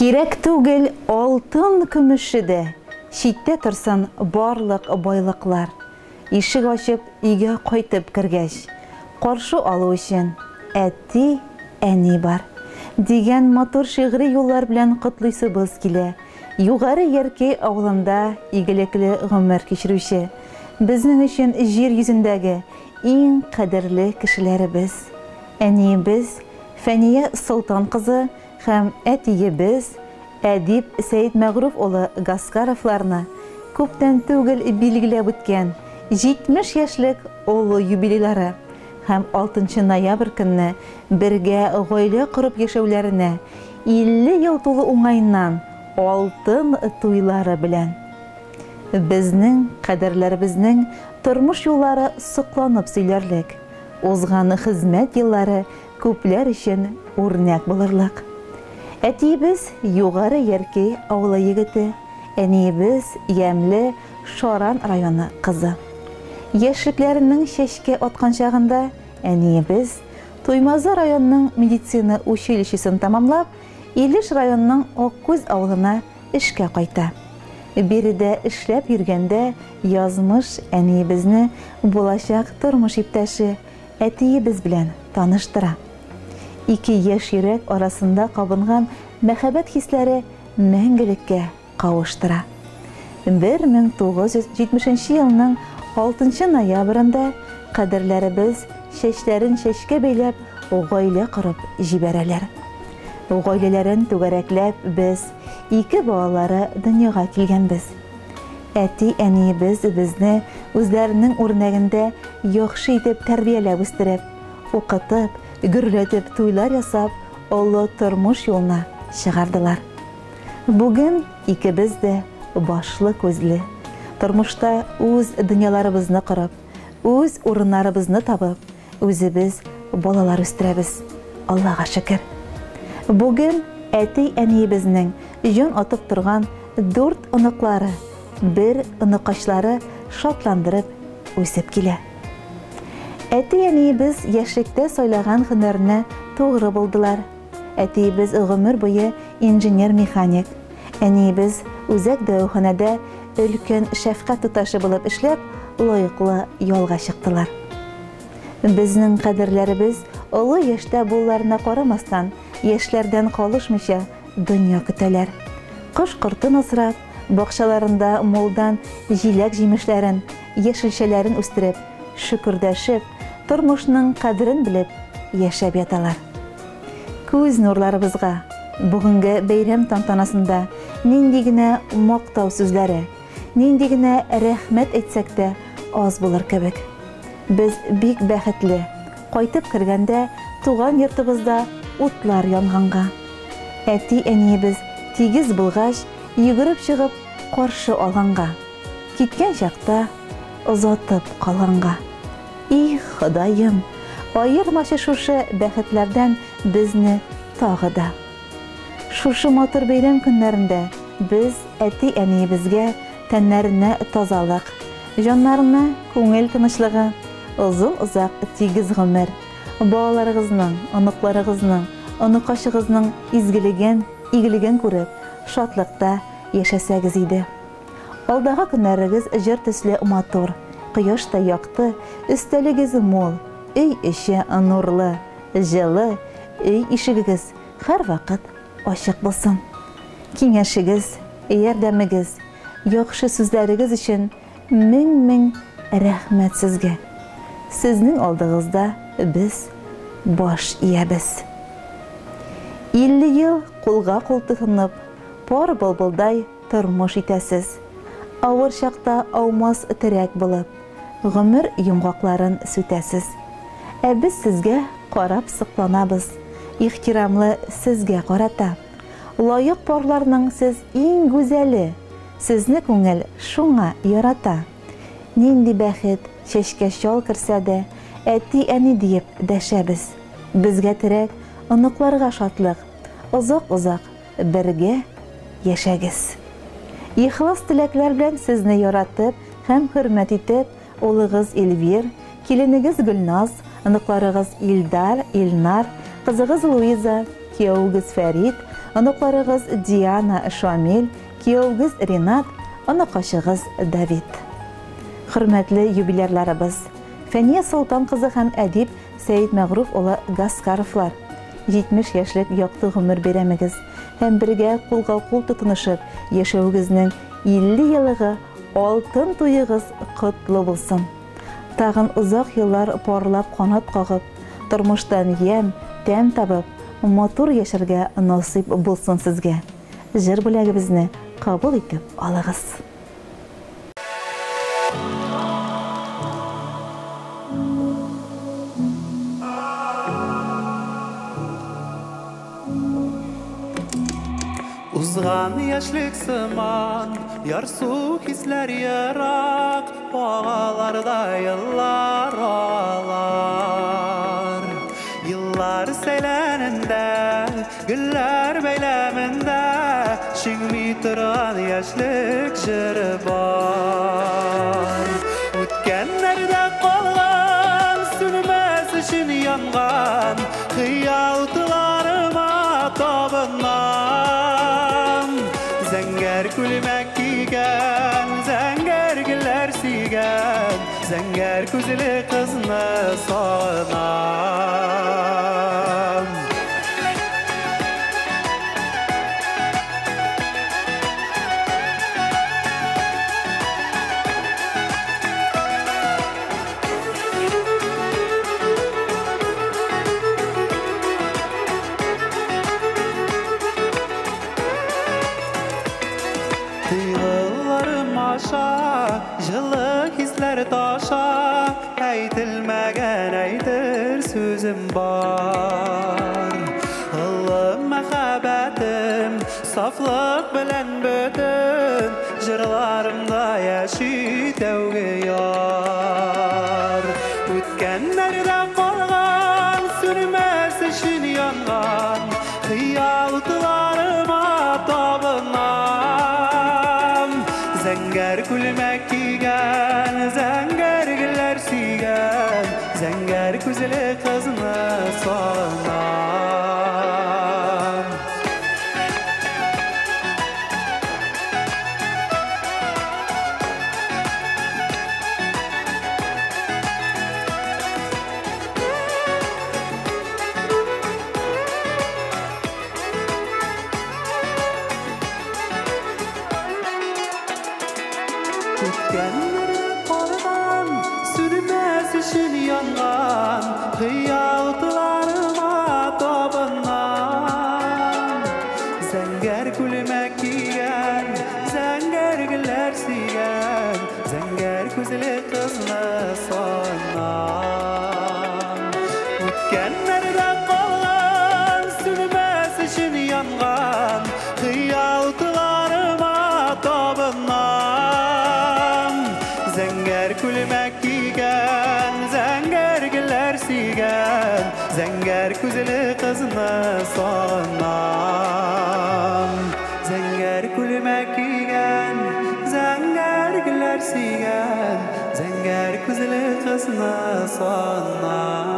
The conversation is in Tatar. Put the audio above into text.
Кирәк түгел алтын көмеше дә, читтә торсын барлык байлыклар. Ишек ачып, өйгә кайтып кергәч, каршы алу өчен әти, әни бар. Дигән матур шигъри юллар белән котлыйсыбыз килә. Югары Яркәй авылында игелекле гомер кичерүче, безнең өчен җир йөзендәге иң кадерле кешеләребез. Әниебез Фәния Солтан кызы һәм әтиебез Әдип Сәйд Мәгъруф улы Гаскаровларны күптән түгел билгеләп үткән 70 яшьлек олы юбилейлары һәм 6 ноябрь көнне бергә гаилә корып яшәүләренә 50 ел тулы уңайыннан алтын туйлары белән. Безнең кадерләребезнең тормыш юллары сокланып сөйләрлек. Узган хезмәт еллары күпләр өчен үрнәк булырлык. Әтиебез Югары Яркәй авылы егете, әниебез Ямле Шаран районы кызы. Яшьлекләренең чәчкә аткан чагында әниебез Туймазы районының медицина училищесын тамамлап, Илеш районының Аккүз авылына эшкә кайта. Биредә эшләп йөргәндә язмыш әниебезне булачак тормыш иптәше әтиебез белән таныштыра. Ике яшь йөрәк арасында кабынган мәхәббәт хисләре мәңгелеккә кавыштыра. 1970 елның 6 ноябрендә кадерләребез чәчләрен чәчкә бәйләп гаилә корып җибәрәләр. Гаиләләрен түгәрәкләп без ике балалары дөньяга килгәнбез. Әти-әниебез безне үзләренең үрнәгендә яхшы итеп тәрбияләп үстереп, укытып, гөрләтеп туйлар ясап, олы тормыш юлына чыгардылар. Бүген икебез дә башлы күзле, тормышта үз дөньяларыбызны корып, үз урыннарыбызны табып, үзебез балалар үстерәбез. Аллага шөкер. Бүген әти-әниебезнең җан атып торган 4 оныклары, 1 оныкачлары шатландырып үсеп килә. Әти-әниебез яшьлектә сайлаган һөнәрне тугры булдылар. Әтиебез гомер буе инженер-механик. Әниебез үзәк дәваханәдә өлкән шәфкать туташы булып эшләп, лаеклы ялга чыктылар. Безнең кадерләребез олы яшьтә булларына карамастан, яшьләрдән калышмыйча дөнья көтәләр. Кош-кортын асрап, бакчаларында молдан җиләк-җимешләрен, яшелчәләрен үстереп, шөкердәшеп, тормышның кадерен белеп яшәп яталар. Күз нурларыбызга бүгенге бәйрәм тантанасында нинди генә мактау сүзләре, нинди генә рәхмәт әйтсәк тә аз булыр кебек. Без бик бәхетле. Кайтып кергәндә туган йортыбызда утлар янганга. Әти-әниебез тигез булгач, йөгереп чыгып каршы алганга. Киткән чакта озатып калганга. И Ходаем, аермача шушы бәхетләрдән безне тагы да. Шушы матур бәйрәм көннәрендә без әти-әниебезгә тәннәренә тазалык, җаннарына күңел тынычлыгы, озын-озак тигез гомер, балаларыгызның, оныкларыгызның, оныкашыгызның изгелеген күреп, шатлыкта яшәсәгез иде. Алдагы көннәрегез җыр төсле матур, кояш та якты, өстәлегез мул, өй эче нурлы, җылы, өй ишегегез һәрвакыт ачык булсын. Киңәшегез, ярдәмегез, яхшы сүзләрегез өчен мең рәхмәт сезгә. Сезнең алдыгызда без баш иябез. 50 ел кулга-кул тотынып, пар былбылдай тормыш итәсез. Авыр чакта аумас терәк булып, гомер йомгакларын сүтәсез. Без сезгә карап сокланабыз. Ихтирамлы сезгә карата. Лаек парларның сез иң гүзәле. Сезне күңел шуңа ярата. Нинди бәхет чәчкә чал керсә дә, әти-әни диеп дәшәбез. Безгә терәк, оныкларга шатлык. Озак-озак бергә яшәгез. Ихлас теләкләр белән сезне яратып һәм хөрмәт итеп, улыгыз Эльвир, киленегез Гөлназ, оныкларыгыз Илдар, Илнар, кызыгыз Луиза, кияүгез Фәрит, Оныкларыгыз Диана, Шамил, кияугыз Ринат, оныкашыгыз Давид. Хөрмәтле юбилерларыбыз, Фәния Солтан кызы һәм әдип Сәйид Мәгъруф улы Гаскаровлар 70 яшьлек якты гомер бирәмегез һәм бергә кулга-кул тотынышып яшәүгезнең 50 елыгы алтын туегыз котлы булсын. Тагын узак еллар парлап канат кагып, тормыштан ям, тәм табып, мотор яшәргә насыйп булсын сезгә. Җыр бүләгебезне кабул итеп алыгыз. Узган яшьлек сыман, ярсу хисләр ярак, агаларда еллар алар. Yıllar seleninde, güller beyleminde, şingmi turan yaşlık jırı var. Ütkenlerde kalgan, sünmez için yangan, hıyaltılarıma tabınam. Zenger külmek giygen, zenger güller sigen, zenger küzlü kızını sağınam. Duygularım aşağı, yıllık hisler taşa, eytilmegen eydir sözüm var. Allah'ım mehabetim, saflık bilen bütün, jırlarımda yaşı tevgi yar. Ütkenlerde kalgan, sürmez için yangan, hıyaltılarıma tabınam. Zenger külmek giygen, zenger güller sigen, zenger güzeli kızını sağınam. Ütkenlerde kalgan, sürmez için yangan, hıyaltılarıma tabınam. Zenger külmek giygen, zenger güller sigen, zenger güzeli kızını sağınam. Ütkenlerde kalgan, sürmez için yangan, hıyaltılarıma tabınam. Zenger külmek giygen, zenger güller sigen, zenger güzeli kızını sağınam. Zenger külmek giygen, zenger güller sigen, zenger güzeli kızını sağınam.